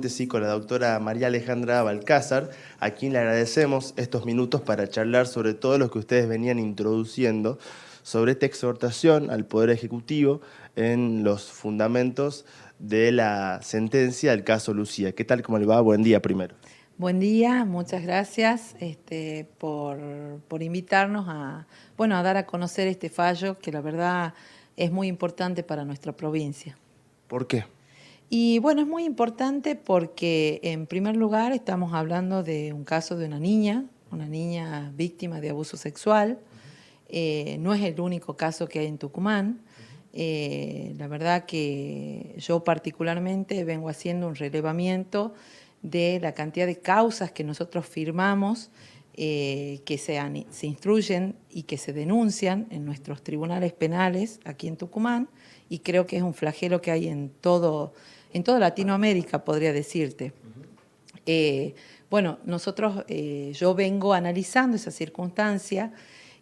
Sí, con la doctora María Alejandra Balcázar, a quien le agradecemos estos minutos para charlar sobre todo lo que ustedes venían introduciendo sobre esta exhortación al Poder Ejecutivo en los fundamentos de la sentencia del caso Lucía. ¿Qué tal? ¿Cómo le va? Buen día primero. Buen día, muchas gracias por invitarnos a dar a conocer este fallo que la verdad es muy importante para nuestra provincia. ¿Por qué? Y bueno, es muy importante porque en primer lugar estamos hablando de un caso de una niña víctima de abuso sexual. No es el único caso que hay en Tucumán. La verdad que yo particularmente vengo haciendo un relevamiento de la cantidad de causas que nosotros firmamos, que se instruyen y que se denuncian en nuestros tribunales penales aquí en Tucumán, y creo que es un flagelo que hay en toda Latinoamérica, podría decirte. Eh, bueno, yo vengo analizando esa circunstancia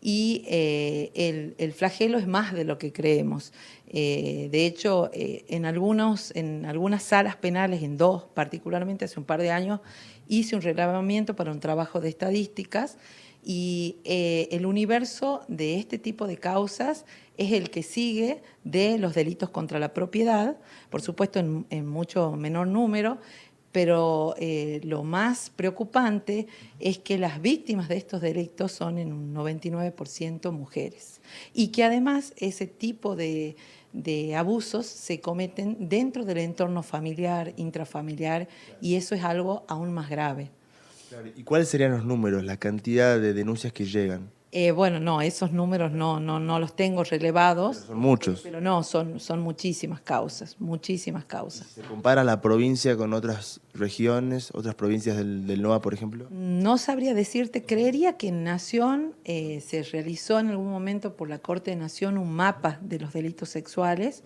y el flagelo es más de lo que creemos. De hecho, en algunas salas penales, en dos particularmente, hace un par de años, hice un relevamiento para un trabajo de estadísticas y el universo de este tipo de causas es el que sigue de los delitos contra la propiedad, por supuesto en mucho menor número, pero lo más preocupante es que las víctimas de estos delitos son en un 99% mujeres y que además ese tipo de abusos se cometen dentro del entorno familiar, intrafamiliar, y eso es algo aún más grave. Claro. ¿Y cuáles serían los números, la cantidad de denuncias que llegan? Bueno, no, esos números no los tengo Pero relevados, son muchos. pero no, son muchísimas causas, muchísimas ¿Y si causas. se compara la provincia con otras regiones, otras provincias del NOA, por ejemplo? No sabría decirte, creería que en Nación se realizó en algún momento por la Corte de Nación un mapa de los delitos sexuales,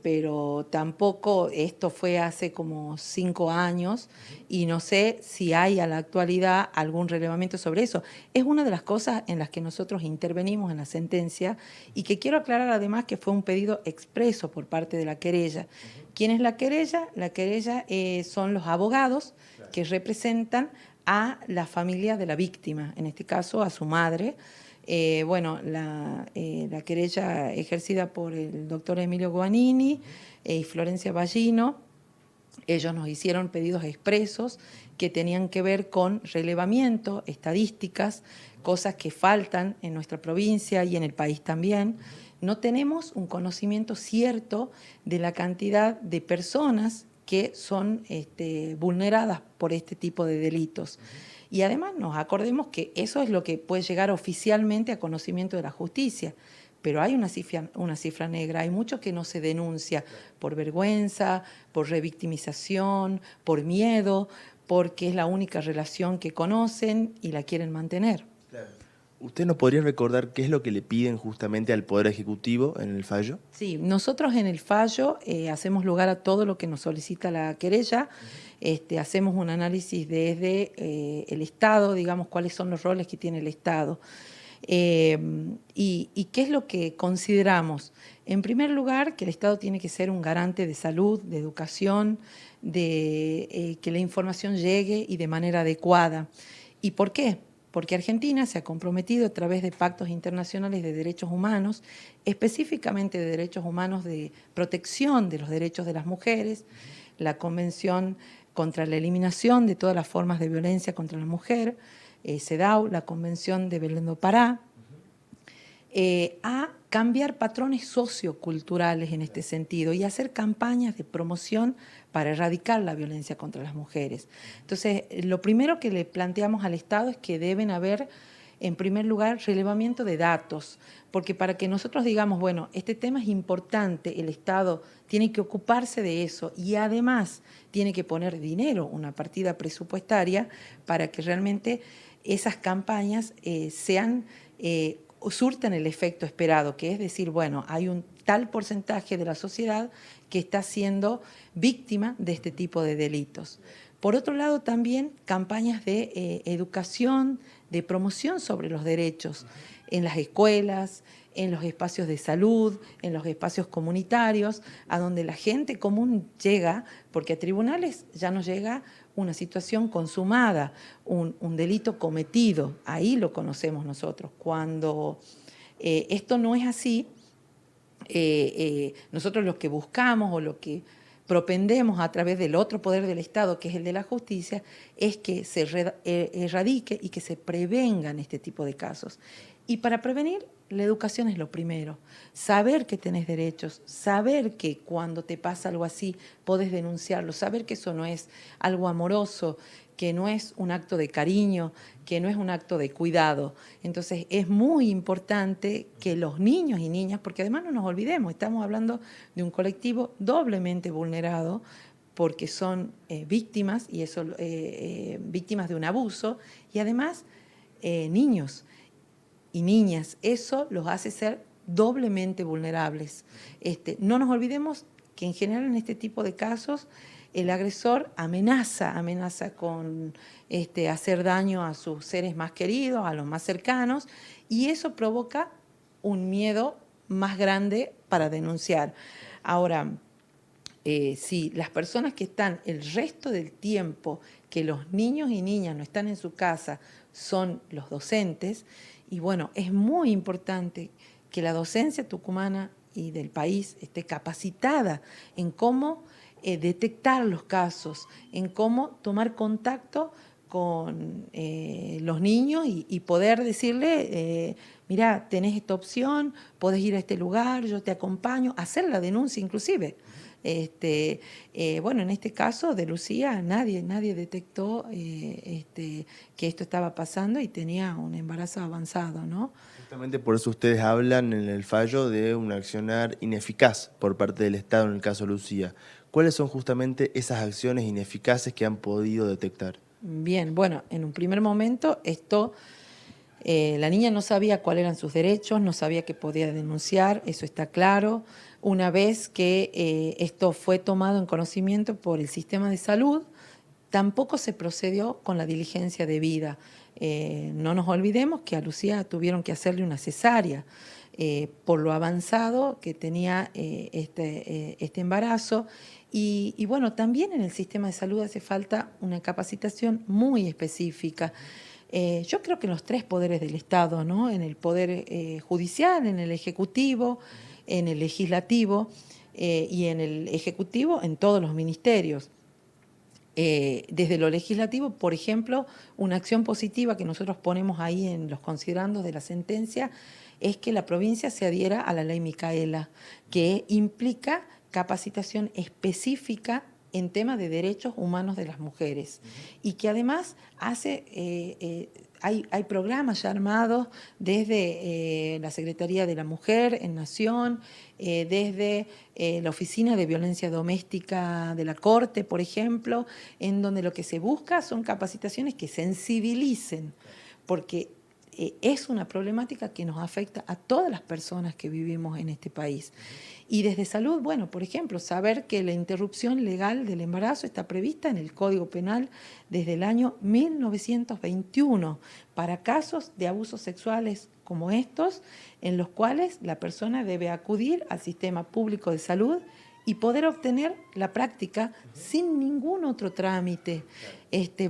pero tampoco, esto fue hace como 5 años y no sé si hay a la actualidad algún relevamiento sobre eso. Es una de las cosas en las que nosotros intervenimos en la sentencia y que quiero aclarar además que fue un pedido expreso por parte de la querella. ¿Quién es la querella? La querella son los abogados que representan a la familia de la víctima, en este caso a su madre. La querella ejercida por el doctor Emilio Guanini y Florencia Ballino, ellos nos hicieron pedidos expresos que tenían que ver con relevamiento, estadísticas, cosas que faltan en nuestra provincia y en el país también. No tenemos un conocimiento cierto de la cantidad de personas que son vulneradas por este tipo de delitos. Y además nos acordemos que eso es lo que puede llegar oficialmente a conocimiento de la justicia, pero hay una cifra negra, hay mucho que no se denuncia por vergüenza, por revictimización, por miedo, porque es la única relación que conocen y la quieren mantener. Claro. ¿Usted nos podría recordar qué es lo que le piden justamente al Poder Ejecutivo en el fallo? Sí, nosotros en el fallo hacemos lugar a todo lo que nos solicita la querella, hacemos un análisis desde el Estado, digamos, cuáles son los roles que tiene el Estado. ¿Y qué es lo que consideramos? En primer lugar, que el Estado tiene que ser un garante de salud, de educación, de que la información llegue y de manera adecuada. ¿Y por qué? Porque Argentina se ha comprometido a través de pactos internacionales de derechos humanos, específicamente de derechos humanos de protección de los derechos de las mujeres, la Convención contra la eliminación de todas las formas de violencia contra la mujer, CEDAW, la Convención de Belén do Pará, a cambiar patrones socioculturales en este sentido y hacer campañas de promoción para erradicar la violencia contra las mujeres. Entonces, lo primero que le planteamos al Estado es que deben haber, en primer lugar, relevamiento de datos, porque para que nosotros digamos, bueno, este tema es importante, el Estado tiene que ocuparse de eso y además tiene que poner dinero, una partida presupuestaria, para que realmente esas campañas surten el efecto esperado, que es decir, bueno, hay un tal porcentaje de la sociedad que está siendo víctima de este tipo de delitos. Por otro lado, también campañas de educación, de promoción sobre los derechos. en las escuelas, en los espacios de salud, en los espacios comunitarios, a donde la gente común llega, porque a tribunales ya no llega una situación consumada, un delito cometido, ahí lo conocemos nosotros. Cuando esto no es así, nosotros lo que buscamos o lo que propendemos a través del otro poder del Estado, que es el de la justicia, es que se erradique y que se prevengan este tipo de casos. Y para prevenir, la educación es lo primero. Saber que tenés derechos, saber que cuando te pasa algo así podés denunciarlo, saber que eso no es algo amoroso, que no es un acto de cariño, que no es un acto de cuidado. Entonces es muy importante que los niños y niñas, porque además no nos olvidemos, estamos hablando de un colectivo doblemente vulnerado, porque son víctimas, y eso víctimas de un abuso, y además niños y niñas. Eso los hace ser doblemente vulnerables. No nos olvidemos que en general en este tipo de casos el agresor amenaza con hacer daño a sus seres más queridos, a los más cercanos, y eso provoca un miedo más grande para denunciar. Ahora, si las personas que están el resto del tiempo que los niños y niñas no están en su casa son los docentes, y bueno, es muy importante que la docencia tucumana y del país esté capacitada en cómo detectar los casos, en cómo tomar contacto con los niños y poder decirle, mira, tenés esta opción, podés ir a este lugar, yo te acompaño, hacer la denuncia inclusive. Bueno, en este caso de Lucía nadie detectó que esto estaba pasando y tenía un embarazo avanzado, ¿no? Justamente por eso ustedes hablan en el fallo de un accionar ineficaz por parte del Estado en el caso Lucía. ¿Cuáles son justamente esas acciones ineficaces que han podido detectar? Bien, bueno, en un primer momento la niña no sabía cuáles eran sus derechos, no sabía que podía denunciar, eso está claro. Una vez que esto fue tomado en conocimiento por el sistema de salud, tampoco se procedió con la diligencia debida. No nos olvidemos que a Lucía tuvieron que hacerle una cesárea por lo avanzado que tenía este embarazo. Y bueno, también en el sistema de salud hace falta una capacitación muy específica. Yo creo que en los tres poderes del Estado, ¿no? En el poder judicial, en el ejecutivo, en el legislativo y en el ejecutivo, en todos los ministerios. Desde lo legislativo, por ejemplo, una acción positiva que nosotros ponemos ahí en los considerandos de la sentencia es que la provincia se adhiera a la ley Micaela, que implica capacitación específica en temas de derechos humanos de las mujeres y que además hay programas ya armados desde la Secretaría de la Mujer en Nación, desde la Oficina de Violencia Doméstica de la Corte, por ejemplo, en donde lo que se busca son capacitaciones que sensibilicen, porque es una problemática que nos afecta a todas las personas que vivimos en este país. Y desde salud, bueno, por ejemplo, saber que la interrupción legal del embarazo está prevista en el Código Penal desde el año 1921 para casos de abusos sexuales como estos, en los cuales la persona debe acudir al sistema público de salud y poder obtener la práctica sin ningún otro trámite.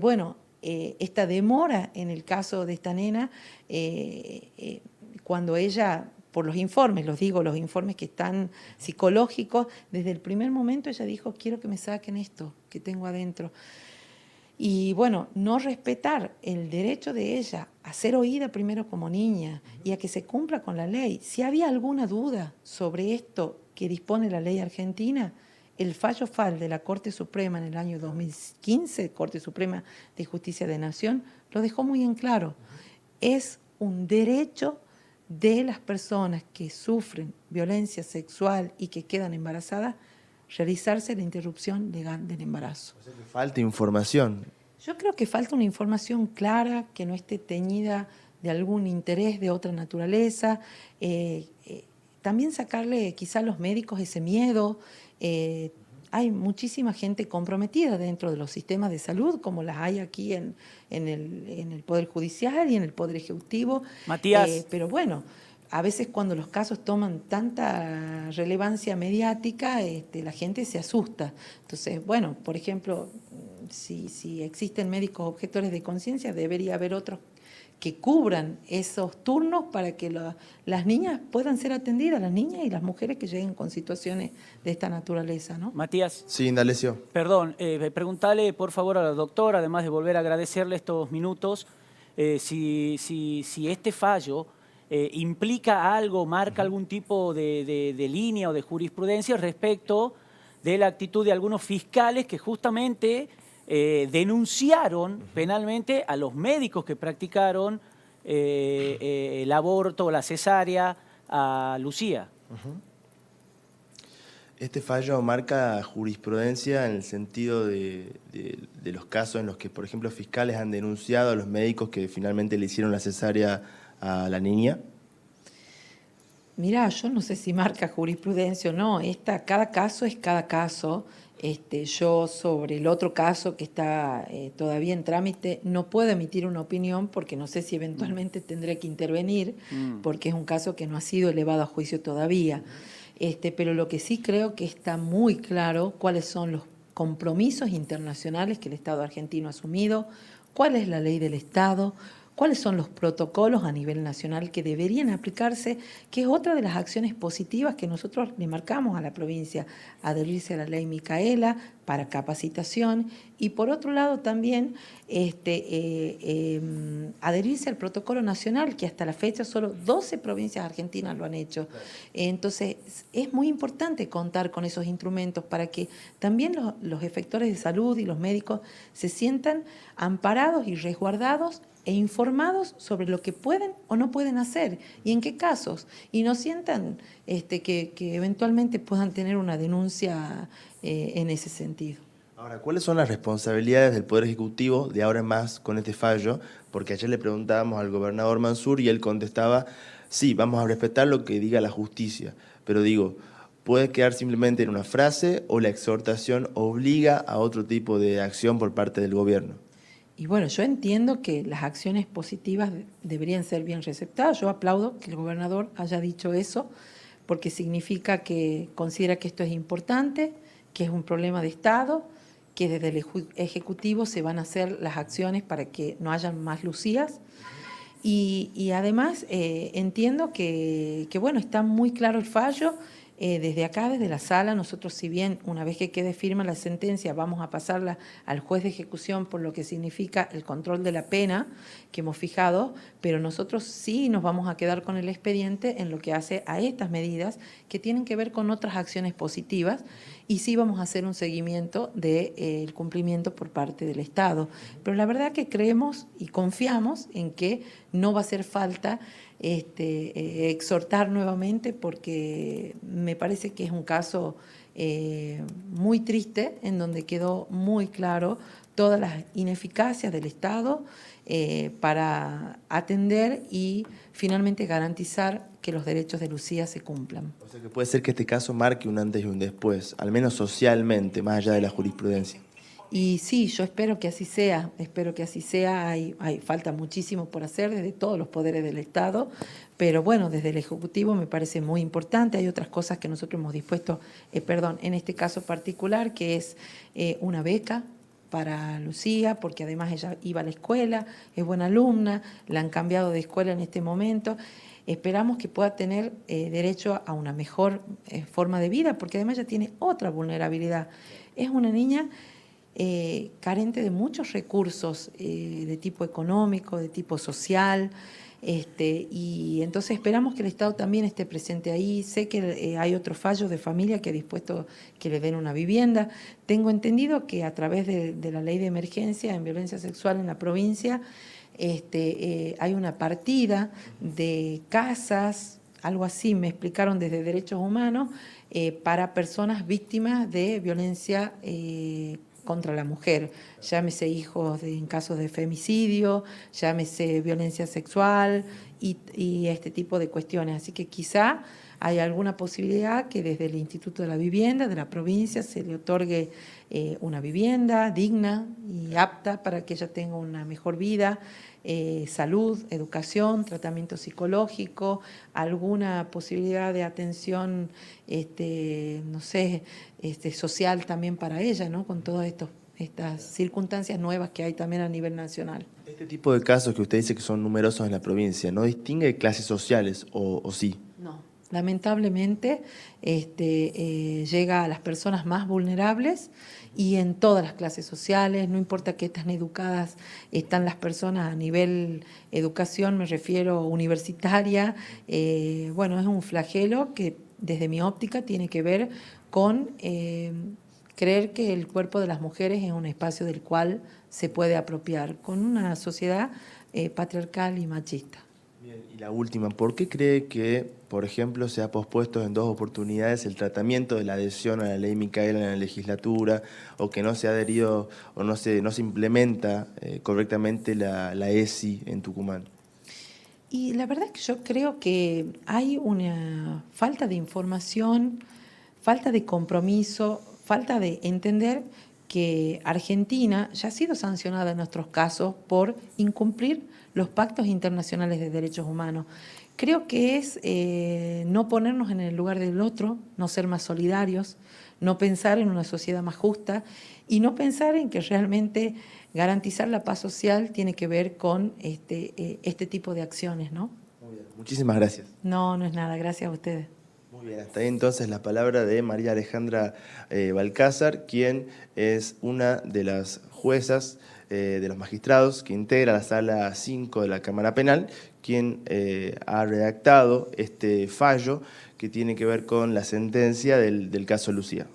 Bueno, esta demora en el caso de esta nena, cuando ella, por los informes, los informes que están psicológicos, desde el primer momento ella dijo, quiero que me saquen esto que tengo adentro. Y bueno, no respetar el derecho de ella a ser oída primero como niña y a que se cumpla con la ley. Si había alguna duda sobre esto que dispone la ley argentina, el fallo FAL de la Corte Suprema en el año 2015, Corte Suprema de Justicia de Nación, lo dejó muy en claro. Es un derecho de las personas que sufren violencia sexual y que quedan embarazadas realizarse la interrupción legal del embarazo. O sea que falta información. Yo creo que falta una información clara, que no esté teñida de algún interés de otra naturaleza. También sacarle quizá a los médicos ese miedo. hay muchísima gente comprometida dentro de los sistemas de salud, como las hay aquí en el Poder Judicial y en el Poder Ejecutivo. Matías. Pero bueno, a veces cuando los casos toman tanta relevancia mediática, la gente se asusta. Entonces, bueno, por ejemplo, si existen médicos objetores de conciencia, debería haber otros que cubran esos turnos para que las niñas puedan ser atendidas, las niñas y las mujeres que lleguen con situaciones de esta naturaleza, ¿no? Matías. Sí, Indalecio. Perdón, preguntale por favor a la doctora, además de volver a agradecerle estos minutos, si este fallo implica algo, marca algún tipo de línea o de jurisprudencia respecto de la actitud de algunos fiscales que justamente denunciaron penalmente a los médicos que practicaron el aborto o la cesárea a Lucía. Este fallo marca jurisprudencia en el sentido de los casos en los que, por ejemplo, fiscales han denunciado a los médicos que finalmente le hicieron la cesárea a la niña. Mirá, yo no sé si marca jurisprudencia o no. Cada caso es cada caso. Yo sobre el otro caso que está todavía en trámite no puedo emitir una opinión porque no sé si eventualmente tendré que intervenir porque es un caso que no ha sido elevado a juicio todavía. Pero lo que sí creo que está muy claro cuáles son los compromisos internacionales que el Estado argentino ha asumido, cuál es la ley del Estado, cuáles son los protocolos a nivel nacional que deberían aplicarse, que es otra de las acciones positivas que nosotros le marcamos a la provincia, adherirse a la ley Micaela para capacitación y por otro lado también adherirse al protocolo nacional, que hasta la fecha solo 12 provincias argentinas lo han hecho. Entonces es muy importante contar con esos instrumentos para que también los efectores de salud y los médicos se sientan amparados y resguardados e informados sobre lo que pueden o no pueden hacer y en qué casos, y no sientan que eventualmente puedan tener una denuncia en ese sentido. Ahora, ¿cuáles son las responsabilidades del Poder Ejecutivo de ahora en más con este fallo? Porque ayer le preguntábamos al gobernador Mansur y él contestaba, sí, vamos a respetar lo que diga la justicia, pero digo, puede quedar simplemente en una frase o la exhortación obliga a otro tipo de acción por parte del gobierno. Y bueno, yo entiendo que las acciones positivas deberían ser bien receptadas. Yo aplaudo que el gobernador haya dicho eso, porque significa que considera que esto es importante, que es un problema de Estado, que desde el Ejecutivo se van a hacer las acciones para que no hayan más Lucías. Y además entiendo que, bueno, está muy claro el fallo. Desde acá, desde la sala, nosotros si bien una vez que quede firme la sentencia vamos a pasarla al juez de ejecución por lo que significa el control de la pena que hemos fijado, pero nosotros sí nos vamos a quedar con el expediente en lo que hace a estas medidas que tienen que ver con otras acciones positivas y sí vamos a hacer un seguimiento del cumplimiento por parte del Estado. Pero la verdad que creemos y confiamos en que no va a hacer falta exhortar nuevamente porque me parece que es un caso muy triste en donde quedó muy claro todas las ineficacias del Estado para atender y finalmente garantizar que los derechos de Lucía se cumplan. O sea que puede ser que este caso marque un antes y un después, al menos socialmente, más allá de la jurisprudencia. Y sí, yo espero que así sea, falta muchísimo por hacer desde todos los poderes del Estado, pero bueno, desde el Ejecutivo me parece muy importante, hay otras cosas que nosotros hemos dispuesto, en este caso particular, que es una beca para Lucía, porque además ella iba a la escuela, es buena alumna, la han cambiado de escuela en este momento. Esperamos que pueda tener derecho a una mejor forma de vida, porque además ella tiene otra vulnerabilidad. Es una niña carente de muchos recursos de tipo económico, de tipo social, y entonces esperamos que el Estado también esté presente ahí. Sé que hay otros fallos de familia que ha dispuesto que le den una vivienda. Tengo entendido que a través de la ley de emergencia en violencia sexual en la provincia hay una partida de casas, algo así me explicaron desde Derechos Humanos, para personas víctimas de violencia contra la mujer, llámese hijos en casos de femicidio, llámese violencia sexual y este tipo de cuestiones. Así que quizá hay alguna posibilidad que desde el Instituto de la Vivienda de la provincia se le otorgue una vivienda digna y apta para que ella tenga una mejor vida, salud, educación, tratamiento psicológico, alguna posibilidad de atención, no sé, social también para ella, ¿no? Con todas estas circunstancias nuevas que hay también a nivel nacional. Este tipo de casos que usted dice que son numerosos en la provincia, ¿no distingue clases sociales o sí? No, lamentablemente llega a las personas más vulnerables y en todas las clases sociales, no importa qué tan educadas están las personas a nivel educación, me refiero universitaria, bueno, es un flagelo que desde mi óptica tiene que ver con creer que el cuerpo de las mujeres es un espacio del cual se puede apropiar con una sociedad patriarcal y machista. Bien, y la última, ¿por qué cree que, por ejemplo, se ha pospuesto en 2 oportunidades el tratamiento de la adhesión a la ley Micaela en la legislatura, o que no se ha adherido o no se implementa correctamente la ESI en Tucumán? Y la verdad es que yo creo que hay una falta de información, falta de compromiso, falta de entender que Argentina ya ha sido sancionada en nuestros casos por incumplir los pactos internacionales de derechos humanos. Creo que es no ponernos en el lugar del otro, no ser más solidarios, no pensar en una sociedad más justa y no pensar en que realmente garantizar la paz social tiene que ver con este tipo de acciones, ¿no? Muy bien, muchísimas gracias. No, no es nada, gracias a ustedes. Muy bien, hasta ahí entonces la palabra de María Alejandra Balcázar, quien es una de las juezas de los magistrados que integra la Sala 5 de la Cámara Penal, quien ha redactado este fallo que tiene que ver con la sentencia del caso Lucía.